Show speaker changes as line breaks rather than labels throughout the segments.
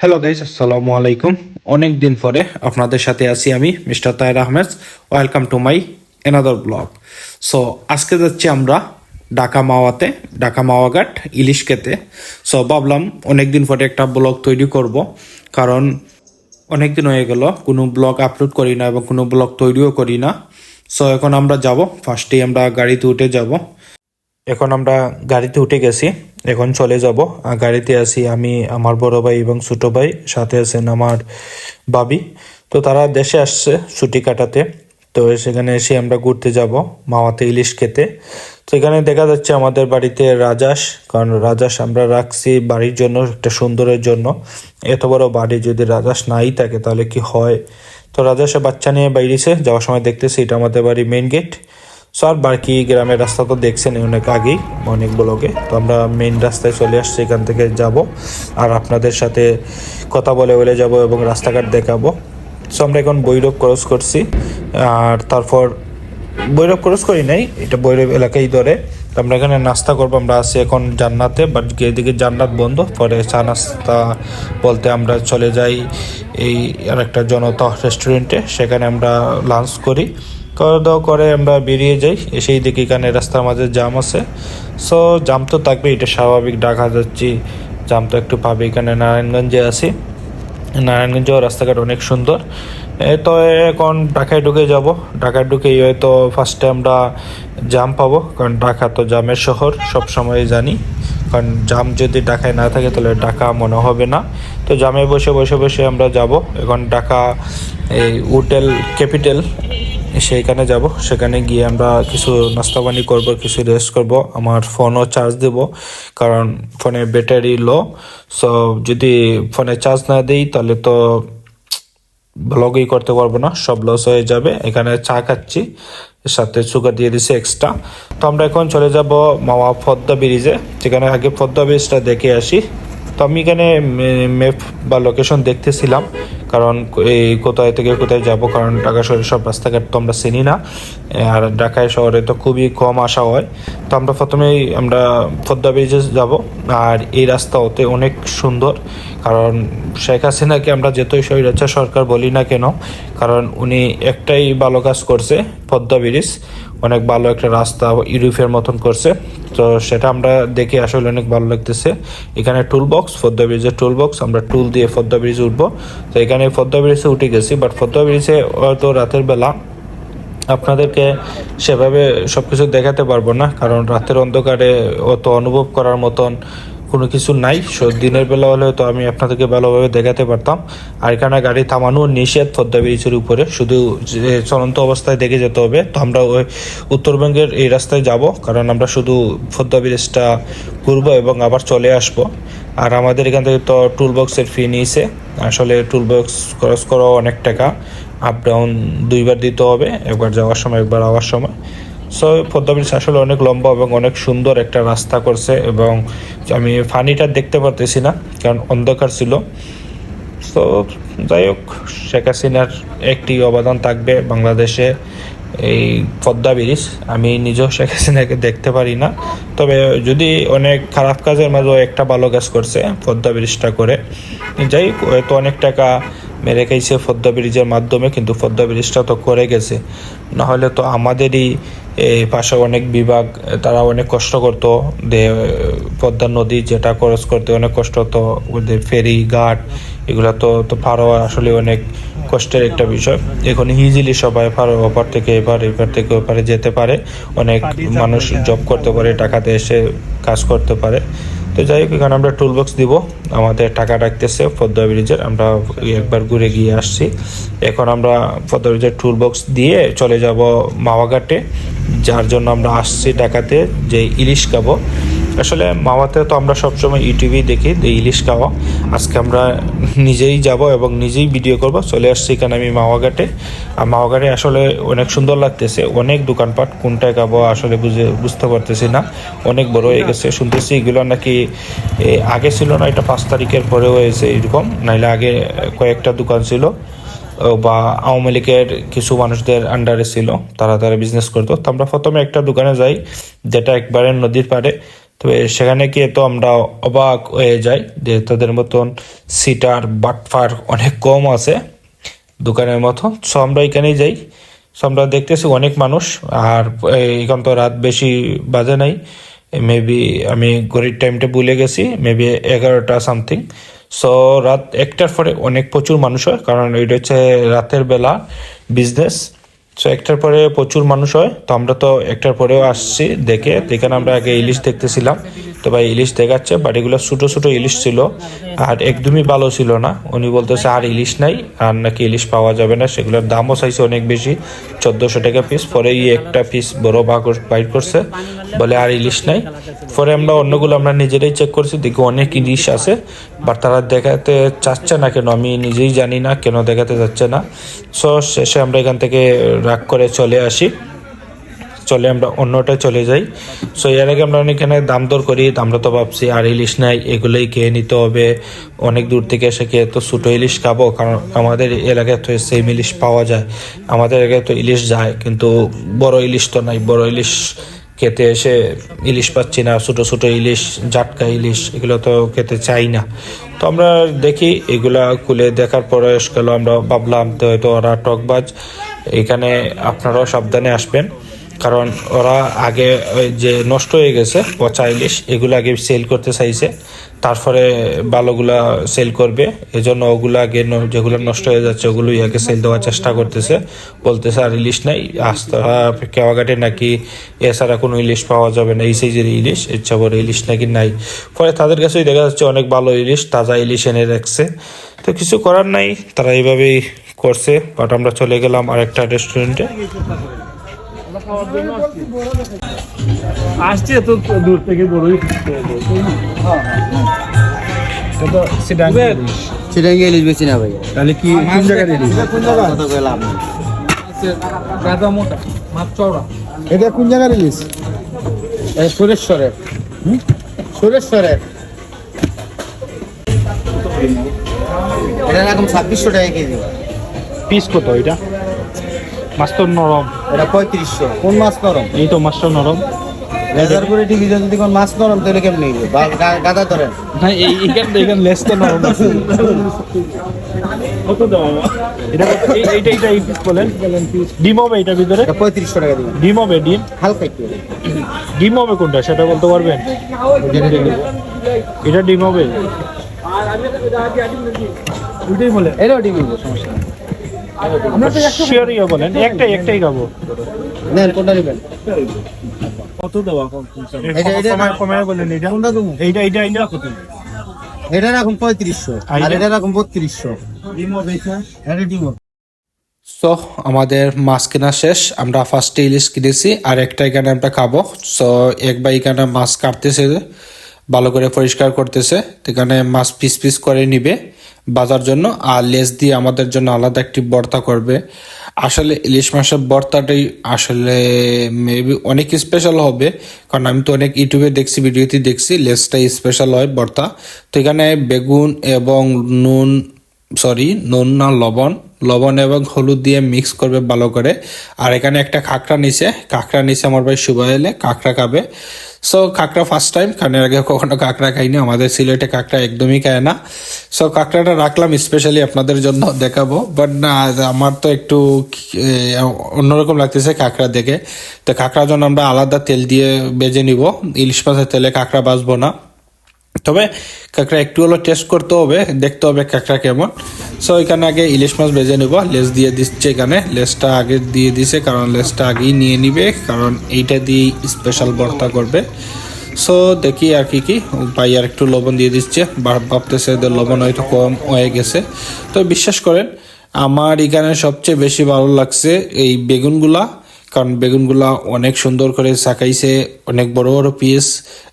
Hello guys, আসসালামু আলাইকুম। অনেক দিন পরে আপনাদের সাথে আছি আমি mister Taher Ahmed. Welcome to my another blog. So আজকে যাচ্ছি আমরা ঢাকা মাওয়াঘাট ইলিশ খেতে। সো ভাবলাম অনেক দিন পরে একটা ব্লগ তৈরি করব, কারণ অনেক দিন হয়ে গেল কোনো ব্লগ আপলোড করি না এবং কোনো ব্লগ তৈরিও করি না। সো এখন আমরা যাব, ফার্স্টেই আমরা গাড়িতে উঠে যাব। এখন আমরা গাড়িতে উঠে গেছি, এখন চলে যাব। গাড়িতে আছি আমি, আমার বড় ভাই এবং ছোট ভাই, সাথে আছেন আমার ভাবি। তো তারা দেশে আসছে ছুটি কাটাতে। তো সেখানে এসে আমরা ঘুরতে যাব মাওয়াতে ইলিশ খেতে। তো এখানে দেখা যাচ্ছে আমাদের বাড়িতে রাজহাঁস, কারণ রাজহাঁস আমরা রাখছি বাড়ির জন্য, একটা সুন্দরের জন্য। এত বড় বাড়ি যদি রাজহাঁস নাই থাকে তাহলে কি হয়। তো রাজহাঁসের বাচ্চা নিয়ে বাইরেছে, যাওয়ার সময় দেখতেছি এটা আমাদের বাড়ির মেইন গেট। সো আর বাকি গ্রামের রাস্তা তো দেখছেন অনেক আগেই, অনেক ব্লগে। তো আমরা মেইন রাস্তায় চলে আসছি, এখান থেকে যাব আর আপনাদের সাথে কথা বলে বলে যাব এবং রাস্তাঘাট দেখাবো। সো আমরা এখন ভৈরব ক্রস করছি, আর তারপর ভৈরব ক্রস করি নাই, এটা ভৈরব এলাকায় ধরে। তো আমরা এখানে নাস্তা করবো, আমরা আছি এখন জান্নাতে, বাট এদিকে জান্নাত বন্ধ। পরে চা নাস্তা বলতে আমরা চলে যাই এই আরেকটা জনতা রেস্টুরেন্টে, সেখানে আমরা লাঞ্চ করি। খাওয়া দাওয়া করে আমরা বেরিয়ে যাই, এসেই দেখি এখানে রাস্তার মাঝে জাম আছে। সো জাম তো থাকবে, এটা স্বাভাবিক, ঢাকা যাচ্ছি, জাম তো একটু পাবে। এখানে নারায়ণগঞ্জে আছি, নারায়ণগঞ্জেও রাস্তাঘাট অনেক সুন্দর। তো এখন ঢাকায় ঢুকে যাব। ঢাকায় ঢুকেই হয়তো ফার্স্টে আমরা জাম পাবো, কারণ ঢাকা তো জামের শহর, সব সময় জানি। কারণ জাম যদি ঢাকায় না থাকে তাহলে ঢাকা মনে হবে না। তো জামে বসে বসে বসে আমরা যাব এখন ঢাকা এই হোটেল ক্যাপিটাল, সেইখানে যাব। সেখানে গিয়ে আমরা কিছু নাস্তা পানি করবো, কিছু রেস্ট করব, আমার ফোনও চার্জ দেব, কারণ ফোনে ব্যাটারি লো। সো যদি ফোনে চার্জ না দিই তাহলে তো ব্লগই করতে পারবো না, সব লস হয়ে যাবে। এখানে চা খাচ্ছি, এর সাথে সুগার দিয়ে দিছে এক্সট্রা। তো আমরা এখন চলে যাব মাওয়া পদ্মা ব্রিজে, যেখানে আগে পদ্মা ব্রিজটা দেখে আসি। তো আমি এখানে ম্যাপ বা লোকেশন দেখতেছিলাম, কারণ এই কোথায় থেকে কোথায় যাব, কারণ ঢাকা শহরের সব রাস্তাঘাট তো আমরা চিনি না, আর ঢাকায় শহরে তো খুবই কম আসা হয়। তো আমরা প্রথমেই আমরা পদ্মা ব্রিজে যাব, আর এই রাস্তা হতে অনেক সুন্দর। কারণ শেখ হাসিনাকে আমরা যতই স্বৈরাচার সরকার বলি না কেন, কারণ উনি একটাই ভালো কাজ করছে, পদ্মা ব্রিজ অনেক ভালো একটা রাস্তা ইউরোপের মতন করছে। তো সেটা আমরা দেখে আসলে অনেক ভালো লাগতেছে। এখানে টুল বক্স, পদ্মা ব্রিজের টুল বক্স, আমরা টুল দিয়ে পদ্মা ব্রিজে উঠবো। তো এখানে পদ্মা ব্রিজে উঠে গেছি, বাট পদ্মা ব্রিজে হয়তো রাতের বেলা আপনাদেরকে সেভাবে সব কিছু দেখাতে পারবো না, কারণ রাতের অন্ধকারে অত অনুভব করার মতন কোনো কিছু নাই। দিনের বেলা হলে তো আমি আপনাদেরকে ভালোভাবে দেখাতে পারতাম। আর এখানে গাড়ি থামানো নিষেধ পদ্মা ব্রিজের উপরে, শুধু চলন্ত অবস্থায় দেখে যেতে হবে। তো আমরা ওই উত্তরবঙ্গের এই রাস্তায় যাব, কারণ আমরা শুধু পদ্মা ব্রিজটা ঘুরবো এবং আবার চলে আসবো। আর আমাদের এখান থেকে তো টুল বক্সের ফি নিয়েছে, আসলে টুল বক্স খরচ করাও অনেক টাকা, আপ ডাউন দুইবার দিতে হবে, একবার যাওয়ার সময় একবার আওয়ার সময়। সো পদ্মা ব্রিজ আসলে অনেক লম্বা এবং অনেক সুন্দর একটা রাস্তা করছে, এবং আমি ফানিটা দেখতে পারতেছি না কারণ অন্ধকার ছিল। তো যাই হোক, শেখ হাসিনার একটি অবদান থাকবে বাংলাদেশে, এই পদ্মা ব্রিজ। আমি নিজেও শেখ হাসিনাকে দেখতে পারি না, তবে যদি অনেক খারাপ কাজের মাঝেও একটা ভালো কাজ করছে পদ্মা ব্রিজটা করে। যাই হোক, হয়তো অনেক টাকা মেরে খাইছে পদ্মা ব্রিজের মাধ্যমে, কিন্তু পদ্মা ব্রিজটা তো করে গেছে, নাহলে তো আমাদেরই এই পাশে অনেক বিভাগ, তারা অনেক কষ্ট করতো। পদ্মা নদী যেটা ক্রস করতে অনেক কষ্ট হতো, ওদের ফেরি ঘাট এগুলো তো তো পার হওয়া আসলে অনেক কষ্টের একটা বিষয়। এখন ইজিলি সবাই ওপার থেকে এপার থেকে ওপারে যেতে পারে, অনেক মানুষ জব করতে পারে, টাকাতে এসে কাজ করতে পারে। তো যাই হোক, এখানে আমরা টুল বক্স দিব, আমাদের টাকা রাখতেছে পদ্মা ব্রিজের, আমরা একবার ঘুরে গিয়ে আসছি। এখন আমরা পদ্মা ব্রিজের টুল বক্স দিয়ে চলে যাব মাওয়াঘাটে, যার জন্য আমরা আসছি ঢাকাতে, যে ইলিশ খাবো। আসলে মাওয়াতে তো আমরা সবসময় ইউটিউবেই দেখি যে ইলিশ খাওয়া, আজকে আমরা নিজেই যাব এবং নিজেই ভিডিও করব। চলে আসছি এখানে আমি মাওয়াঘাটে, আর মাওয়াঘাটে আসলে অনেক সুন্দর লাগতেছে, অনেক দোকানপাট, কোনটায় খাবো আসলে বুঝতে পারতেছি না, অনেক বড় হয়ে গেছে। শুনতেছি এগুলো নাকি আগে ছিল না, এটা 5 তারিখের পরে হয়েছে এরকম, নাইলে আগে কয়েকটা দোকান ছিল, বা আওয়ামী লীগের কিছু মানুষদের আন্ডারে ছিল, তারা বিজনেস করতো। তো আমরা প্রথমে একটা দোকানে যাই, যেটা একবারে নদীর পাড়ে, তবে সেখানে গিয়ে তো আমরা অবাক হয়ে যাই যে তাদের মতন সিটার বাটফার অনেক কম আছে দোকানের মতো। সো আমরা এখানেই যাই। সো আমরা দেখতেছি অনেক মানুষ, আর এখন তো রাত বেশি বাজে নাই, মেবি আমি ঘড়ির টাইমটা ভুলে গেছি, মেবি 11টা সামথিং। সো রাত 1টার পরে অনেক প্রচুর মানুষ হয়, কারণ এটা হচ্ছে রাতের বেলা বিজনেস। সো 1টার পরে প্রচুর মানুষ হয়। তো আমরা তো 1টার পরেও আসছি দেখে, এখানে আমরা আগে ইলিশ দেখতেছিলাম। তো ভাই ইলিশ দেখাচ্ছে, বাট এগুলো ছোটো ছোটো ইলিশ ছিল, আর একদমই ভালো ছিল না। উনি বলতেছে আর ইলিশ নাই, আর নাকি ইলিশ পাওয়া যাবে না, সেগুলোর দামও চাইছে অনেক বেশি, 1400 টাকা পিস। পরে একটা পিস বড় বাইর করছে, বলে আর ইলিশ নাই। পরে আমরা অন্যগুলো আমরা নিজেরাই চেক করছি, দেখি অনেক ইলিশ আছে, বাট তারা দেখাতে চাচ্ছে না কেন, আমি নিজেই জানি না কেন দেখাতে যাচ্ছে না। সো শেষে আমরা এখান থেকে রাগ করে আমরা অন্যটায় চলে যাই। সো এর আগে আমরা এখানে দাম দর করি, আমরা তো ভাবছি আর ইলিশ নাই, এগুলোই খেয়ে নিতে হবে, অনেক দূর থেকে এসে খেয়ে তো ছোটো ইলিশ খাবো, কারণ আমাদের এলাকায় তো সেম ইলিশ পাওয়া যায়, আমাদের এলাকায় তো ইলিশ যায়, কিন্তু বড় ইলিশ তো নাই। বড় ইলিশ খেতে এসে ইলিশ পাচ্ছি না, ছোটো ছোটো ইলিশ, জাটকা ইলিশ, এগুলো তো খেতে চাই না। তো আমরা দেখি এগুলা খুলে দেখার পরে গেল, আমরা ভাবলাম তো হয়তো ওরা টকবাজ। এখানে আপনারাও সাবধানে আসবেন, কারণ ওরা আগে ওই যে নষ্ট হয়ে গেছে পচা ইলিশ, এগুলো আগে সেল করতে চাইছে, তারপরে ভালোগুলা সেল করবে। এজন্য ওগুলো আগে যেগুলো নষ্ট হয়ে যাচ্ছে ওগুলোই আগে সেল দেওয়ার চেষ্টা করতেছে, বলতেছে আর ইলিশ নাই, আস্তে কেওয়াঘাটে নাকি এছাড়া কোনো ইলিশ পাওয়া যাবে না, এই সাইজের ইলিশ, ইচ্ছা করে ইলিশ নাকি নাই। পরে তাদের কাছেই দেখা যাচ্ছে অনেক ভালো ইলিশ, তাজা ইলিশ এনে রাখছে। তো কিছু করার নাই, তারা এইভাবেই করছে। বাট আমরা চলে গেলাম আরেকটা রেস্টুরেন্টে।
আসছে তো দূর থেকে বড়ই
চিটাঙ্গি ইলিশ বেশি না ভাই।
তাহলে কি কোন জায়গায় ইলিশ?
কত গেলাম
রাজা মোটা মাছ চওড়া।
এটা কোন জায়গার ইলিশ?
সুরেশ্বরের
সুরেশ্বরের। এটা এরকম 2600 টাকা কেজি।
পিস কত এটা? মাছ তো নরম।
এটা 3500। কোন মাছ নরম?
এই তো মাছটা নরম।
লেজার করে টিভি যদি কোন মাছ নরম তাহলে কেমন নিবে? গাদা ধরেন।
না এইখান লেস তো নরম আছে। কত দাম? এটা এইটা এই পিস বলেন ডিম হবে এটার ভিতরে?
এটা 3500 টাকা দিবেন।
ডিম হবে ডিম?
হালকা একটু।
ডিম হবে কোনটা সেটা বলতে পারবেন? এটা ডিম হবে? ওইটাই বলে।
এটাও ডিম হবে, সমস্যা নেই।
আমরা তো শিওরই বলেন, একটাই খাবো।
নেন কোনটা নেবেন?
কত দেওয়া
এটা
কমায় বলেন এটা
কোনটা দেবো?
এইটা কত?
এটা এরকম 3500 আর এটা এরকম 3200।
ডিম হবে এটা?
এটা ডিম হবে।
সো আমাদের মাছ কেনা শেষ, আমরা ফার্স্টে ইলিশ কিনেছি, আর একটা এখানে আমরা খাবো। সো এক ভাই এখানে মাছ কাটতেছে, ভালো করে পরিষ্কার করতেছে, এখানে মাছ পিস পিস করে নিবে বাজার জন্য, আর লেস দিয়ে আমাদের জন্য আলাদা একটি ভর্তা করবে। আসলে ইলিশ মাছের ভর্তাটাই আসলে মেবি অনেক স্পেশাল হবে, কারণ আমি তো অনেক ইউটিউবে দেখছি, ভিডিওতে দেখছি লেসটাই স্পেশাল হয় ভর্তা। তো এখানে বেগুন এবং নুন না লবণ এবং হলুদ দিয়ে মিক্স করবে ভালো করে। আর এখানে একটা কাঁকড়া নিছে আমার ভাই সুবাই এলে কাঁকড়া খাবে। সো কাঁকড়া ফার্স্ট টাইম, কারণের আগে কখনো কাঁকড়া খাইনি, আমাদের সিলেটে কাঁকড়া একদমই খায় না। সো কাঁকড়াটা রাখলাম স্পেশালি আপনাদের জন্য দেখাবো, বাট না আমার তো একটু অন্যরকম লাগতেছে কাঁকড়া দেখে। তো কাঁকড়ার জন্য আমরা আলাদা তেল দিয়ে ভেজে নিব, ইলিশ মাছের তেলে কাঁকড়া ভাজবো না। তবে কাঁকড়া একটু হলো টেস্ট করতে হবে, দেখতে হবে কাঁকড়া কেমন। সো এখানে আগে ইলিশ মাছ ভেজে নেব, লেস দিয়ে দিচ্ছে, এখানে লেসটা আগে দিয়ে দিছে, কারণ লেসটা আগেই নিয়ে নিবে, কারণ এইটা দিয়ে স্পেশাল ভর্তা করবে। সো দেখি আর কি ভাই আর একটু লবণ দিয়ে দিচ্ছে, ভাবতেছে লবণ হয়তো কম হয়ে গেছে। তো বিশ্বাস করেন আমার এখানে সবচেয়ে বেশি ভালো লাগছে এই বেগুনগুলা, কারণ বেগুনগুলা অনেক সুন্দর করে সাকাইছে, অনেক বড় বড় পিস,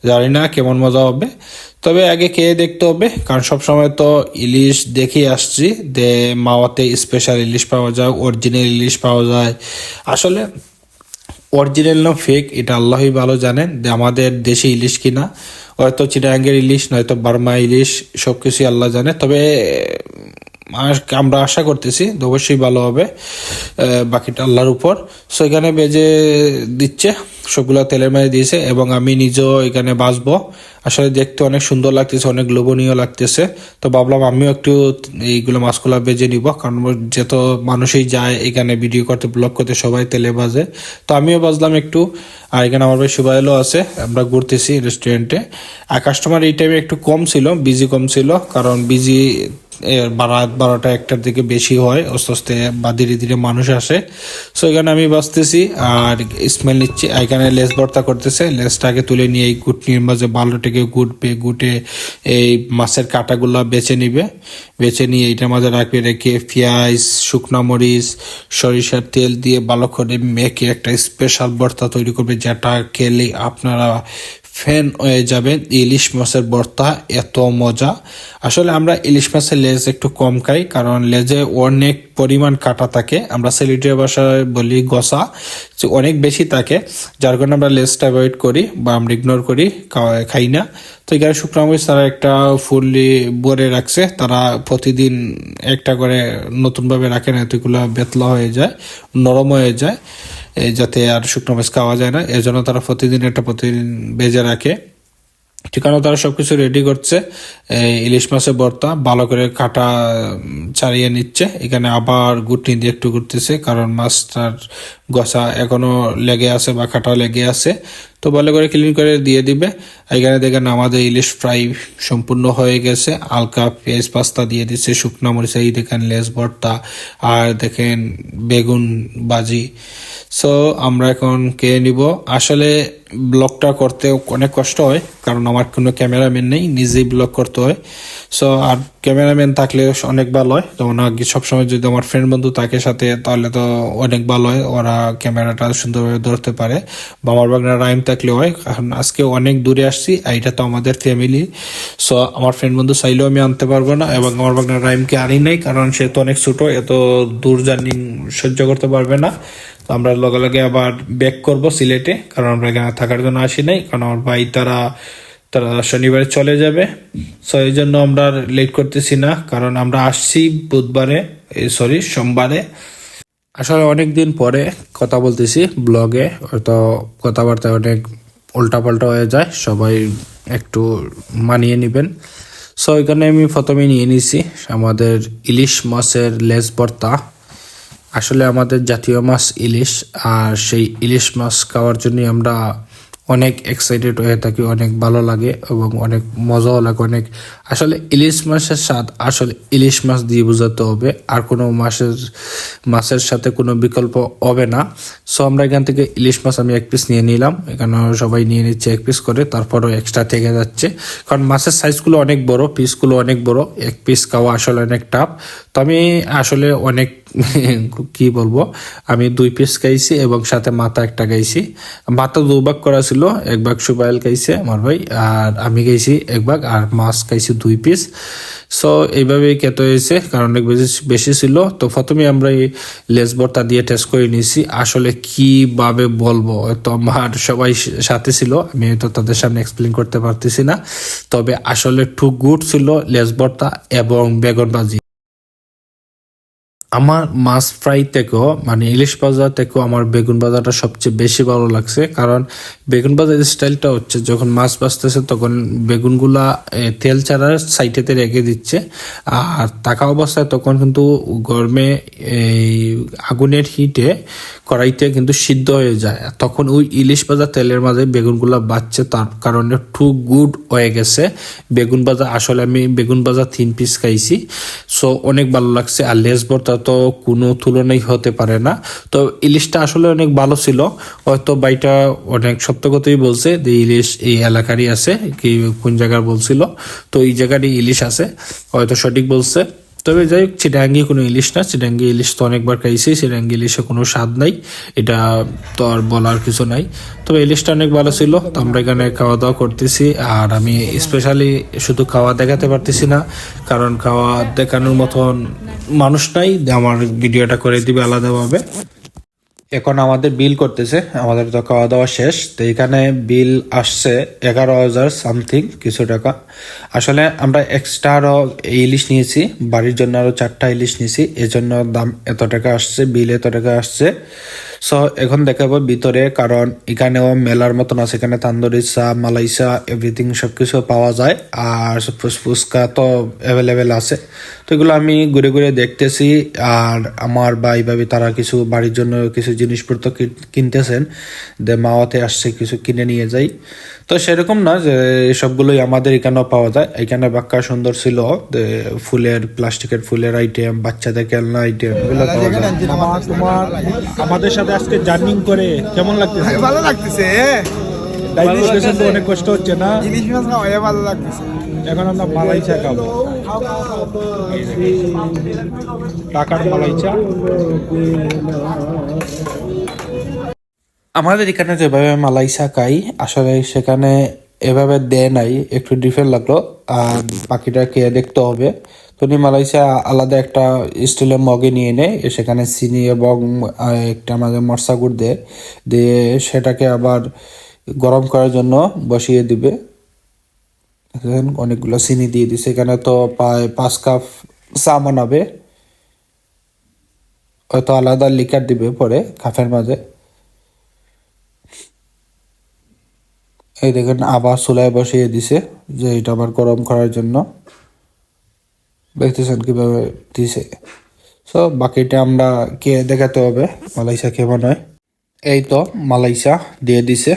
জানি না কেমন মজা হবে, তবে আগে খেয়ে দেখতে হবে, কারণ সবসময় তো ইলিশ দেখে আসছি যে মাওয়াতে স্পেশাল ইলিশ পাওয়া যায়, অরিজিনাল ইলিশ পাওয়া যায়। আসলে অরিজিনাল না ফেক এটা আল্লাহই ভালো জানেন, যে আমাদের দেশি ইলিশ কিনা, হয়তো চিটাগাঙ্গের ইলিশ নয়তো বার্মা ইলিশ, সব কিছুই আল্লাহ জানে। তবে আমরা আশা করতেছি তো অবশ্যই ভালো হবে, বাকিটা আল্লাহর উপর। সো এখানে বেজে দিচ্ছে, সবগুলো তেলের মধ্যে দিয়েছে এবং আমি নিজেও এখানে বাছবো। আসলে দেখতে অনেক সুন্দর লাগতেছে, অনেক লোভনীয় লাগতেছে। তো ভাবলাম আমিও একটু এইগুলো মাছগুলো বেজে নিব, কারণ যত মানুষই যায় এখানে ভিডিও করতে, ব্লগ করতে, সবাই তেলে বাজে। তো আমিও বাজলাম একটু। আর এখানে আমার ভাই সুবাইলও আছে, আমরা ঘুরতেছি রেস্টুরেন্টে। আর কাস্টমার এই টাইমে একটু কম ছিল, বিজি কম ছিল, কারণ বিজি রাত 12টা 1টার দিকে বেশি হয়, আস্তে আস্তে বা ধীরে ধীরে মানুষ আসে। সো এখানে আমি বাঁচতেছি আর স্মেল নিচ্ছি। এখানে লেস ভর্তা করতেছে, লেসটাকে তুলে নিয়ে এই গুটনির মাঝে ভালোটাকে গুটবে, গুটে এই মাছের কাঁটাগুলো বেছে নিবে, বেছে নিয়ে এইটার মাঝে রাখবে, রেখে পেঁয়াজ, শুকনো মরিচ, সরিষার তেল দিয়ে ভালো করে মেখে একটা স্পেশাল ভর্তা তৈরি করবে, যেটা খেলে আপনারা ফ্যান হয়ে যাবেন। ইলিশ মাছের ভর্তা এত মজা। আসলে আমরা ইলিশ মাছের লেজ একটু কম খাই, কারণ লেজে অনেক পরিমাণ কাটা থাকে, আমরা সিলেটের ভাষায় বলি গসা, অনেক বেশি থাকে, যার কারণে আমরা লেজটা অ্যাভয়েড করি বা আমরা ইগনোর করি, খাই না। তো এখানে শুকনো মরিচ তারা একটা ফুললি ভরে রাখছে, তারা প্রতিদিন একটা করে নতুনভাবে রাখে না, এতগুলো বেতলা হয়ে যায়, নরম হয়ে যায়, যাতে আর শুকনো মাছ খাওয়া যায় না, এজন্য তারা প্রতিদিন বেজে রাখে। ঠিকানা তারা সবকিছু রেডি করছে, ইলিশ মাছের ভর্তা ভালো করে কাটা ছাড়িয়ে নিচ্ছে। এখানে আবার গুটনি দিয়ে একটু করতেছে, কারণ মাছটার গসা এখনো লেগে আছে বা কাটা লেগে আছে। তো ভালো করে ক্লিন করে দিয়ে দিবে। এখানে দেখেন আমাদের ইলিশ ফ্রাই সম্পূর্ণ হয়ে গেছে, হালকা পেঁয়াজ পাস্তা দিয়ে দিচ্ছে, শুকনো মরিচ, এই দেখেন লেস ভর্তা, আর দেখেন বেগুন ভাজি। সো আমরা এখন খেয়ে নিব। আসলে ব্লগটা করতে অনেক কষ্ট হয়, কারণ আমার কোনো ক্যামেরাম্যান নেই, নিজেই ব্লগ করতে হয়। সো আর ক্যামেরাম্যান থাকলে অনেক ভালো হয়, যেমন আগে সবসময় যদি আমার ফ্রেন্ড বন্ধু থাকে সাথে, তাহলে তো অনেক ভালো হয়, ওরা ক্যামেরাটা সুন্দরভাবে ধরতে পারে, বা আমার বাগনা রাইম থাকলে হয়। কারণ আজকে অনেক দূরে আসছি, এইটা তো আমাদের ফ্যামিলি। সো আমার ফ্রেন্ড বন্ধু চাইলেও আমি আনতে পারবো না, এবং আমার বাগনা রাইমকে আনি নাই, কারণ সে তো অনেক ছোট, এত দূর জার্নি সহ্য করতে পারবে না। তো আমরা লগে লগে আবার ব্যাক করব সিলেটে, কারণ আমরা এখানে থাকার জন্য আসি নাই, কারণ আমার ভাই তারা শনিবারে চলে যাবে। সো এই জন্য আমরা লেট করতেছি না, কারণ আমরা আসছি সোমবারে। আসলে অনেক দিন পরে কথা বলতেছি ব্লগে, হয়তো কথাবার্তা অনেক উল্টাপাল্টা হয়ে যায়, সবাই একটু মানিয়ে নেবেন। সো এখানে আমি প্রথমে নিয়ে নিছি আমাদের ইলিশ মাছের লেজ ভর্তা। আসলে আমাদের জাতীয় মাছ ইলিশ, আর সেই ইলিশ মাছ খাওয়ার জন্য আমরা অনেক এক্সাইটেড হয়ে থাকি, অনেক ভালো লাগে এবং অনেক মজাও লাগে অনেক। আসলে ইলিশ মাছের স্বাদ আসলে ইলিশ মাছ দিয়ে বোঝাতে হবে, আর কোনো মাছের সাথে কোনো বিকল্প হবে না। সো আমরা এখান থেকে ইলিশ মাছ আমি 1 পিস নিয়ে নিলাম, এখানে সবাই নিয়ে নিচ্ছে 1 পিস করে, তারপরও এক্সট্রা থেকে যাচ্ছে, কারণ মাছের সাইজগুলো অনেক বড়, পিসগুলো অনেক বড়, 1 পিস খাওয়া আসলে অনেক টাফ। তো আমি আসলে অনেক কি বলবো, আমি 2 পিস খাইছি এবং সাথে মাথা একটা খাইছি। মাথা 2 ভাগ করা ছিল, 1 ভাগ সুবাইল খাইছে আমার ভাই, আর আমি খাইছি 1 ভাগ, আর মাছ খাইছি 2 পিস। সো এইভাবেই খেতে হয়েছে, কারণ অনেক বেশি ছিল। তো প্রথমে আমরা এই লেস ভর্তা দিয়ে টেস্ট করে নিয়েছি, আসলে কিভাবে বলবো, তো আমার সবাই সাথে ছিল, আমি তো তাদের সামনে এক্সপ্লেন করতে পারতেছি না, তবে আসলে টু গুড ছিল লেস ভর্তা এবং বেগুন ভাজি। আমার মাছ ফ্রাই থেকেও মানে ইলিশ ভাজা থেকেও আমার বেগুন ভাজাটা সবচেয়ে বেশি ভালো লাগছে, কারণ বেগুন ভাজার স্টাইলটা হচ্ছে যখন মাছ ভাজতেছে তখন বেগুনগুলা তেল ছাড়ার সাইডেতে রেখে দিচ্ছে, আর থাকা অবস্থায় তখন কিন্তু গরমে এই আগুনের হিটে কড়াইতে কিন্তু সিদ্ধ হয়ে যায়, তখন ওই ইলিশ ভাজা তেলের মাঝে বেগুনগুলা বাজছে, তার কারণে টু গুড হয়ে গেছে বেগুন ভাজা। আসলে আমি বেগুন ভাজা 3 পিস খাইছি, সো অনেক ভালো লাগছে। আর লেস ভর্তা তো কোনো তুলনাই হতে পারে না। তো ইলিশটা আসলে অনেক ভালো ছিল, হয়তো বাইটা অনেক সত্য কথাই বলছে যে ইলিশ এই এলাকারই আছে, কি কোন জায়গার বলছিল, তো এই জায়গারই ইলিশ আছে, হয়তো সঠিক বলছে। তবে যাই হোক, চিটাঙ্গি কোনো ইলিশ না, চিটাঙ্গি ইলিশ তো অনেকবার খাইছি, চিটাঙ্গি ইলিশে কোনো স্বাদ নাই, এটা তো আর বলার কিছু নাই। তবে ইলিশটা অনেক ভালো ছিল। তো আমরা এখানে খাওয়া দাওয়া করতেছি, আর আমি স্পেশালি শুধু খাওয়া দেখাতে পারতেছি না, কারণ খাওয়া দেখানোর মতন মানুষ নাই, আমার ভিডিওটা করে দিবে আলাদাভাবে। এখন আমাদের বিল করতেছে, আমাদের তো খাওয়া দাওয়া শেষ। তো এখানে বিল আসছে 11,000 সামথিং কিছু টাকা। আসলে আমরা এক্সট্রা আরও ইলিশ নিয়েছি, বাড়ির জন্য আরও 4টা ইলিশ নিয়েছি, এজন্য দাম এত টাকা আসছে, বিল এত টাকা আসছে। সো এখন দেখাবো ভিতরে, কারণ এখানেও মেলার মতন আছে, এখানে তান্দুরি চা, মালাই চা, এভরিথিং সব কিছু পাওয়া যায়। আর ফুচকা তো অ্যাভেলেবেল আছে। তো এগুলো আমি ঘুরে ঘুরে দেখতেছি। আর আমার ভাই ভাবি তারা কিছু বাড়ির জন্য কিছু জিনিসপত্র কিনতেছেন, মাওয়াতে আসছে কিছু কিনে নিয়ে যাই। তো সেরকম না যে সবগুলোই আমাদের এখানেও পাওয়া যায়। এখানে বাক্কা সুন্দর ছিল, ফুলের প্লাস্টিকের ফুলের আইটেম, বাচ্চাদের খেলনা আইটেম এগুলো পাওয়া যায়।
তোমার আমাদের সাথে আজকে জার্নিং করে কেমন লাগতেছে?
ভালো লাগতেছে।
ডাইজেশন তো অনেক কষ্ট হচ্ছে না?
ইলিশ মাছ খাওয়া ভালো লাগতেছে।
এখন আমরা মালাই চা খাবো, টাকার মালাই চা।
আমাদের এখানে যেভাবে মালাই চা খাই, আসলে সেখানে এভাবে দেয় নাই, একটু ডিফারেন্ট লাগলো। আর বাকিটা খেয়ে দেখতে হবে। তো উনি মালাই চা আলাদা একটা স্টিলের মগে নিয়ে নেয়, সেখানে চিনি এবং একটা আমাদের মরচা গুড় দিয়ে সেটাকে আবার গরম করার জন্য বসিয়ে দিবে। অনেকগুলো চিনি দিয়ে দিছে, এখানে তো প্রায় 5 কাপ চা বানাবে। হয়তো আলাদা লিকার দিবে পরে কাপের মাঝে। এই দেখেন আবার চুলায় বসিয়ে দিছে, যে এটা আবার গরম করার জন্য। দেখতেছেন কিভাবে দিছে। সো বাকিটা আমরা কে দেখাতে হবে মালয়েশিয়া কেমন হয়। এই তো মালয়েশিয়া দিয়ে দিছে।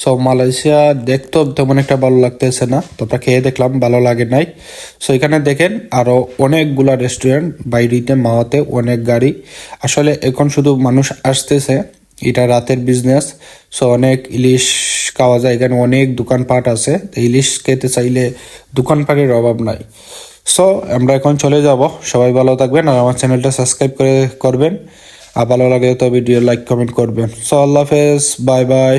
সো মালয়েশিয়া দেখতেও তেমন একটা ভালো লাগতেছে না, তোমরা খেয়ে দেখলাম ভালো লাগে নাই। সো এখানে দেখেন আরো অনেকগুলা রেস্টুরেন্ট বাইরেতে, মাওয়াতে অনেক গাড়ি। আসলে এখন শুধু মানুষ আসতেছে, এটা রাতের বিজনেস। সো অনেক ইলিশ খাওয়া যায়, এখানে অনেক দোকানপাট আছে। ইলিশ খেতে চাইলে দোকানপাটের অভাব নাই। সো আমরা এখন চলে যাব। সবাই ভালো থাকবেন আর আমার চ্যানেলটা সাবস্ক্রাইব করবেন। আর ভালো লাগে তো ভিডিও লাইক কমেন্ট করবেন। সো আল্লাহ হাফেজ, বাই বাই।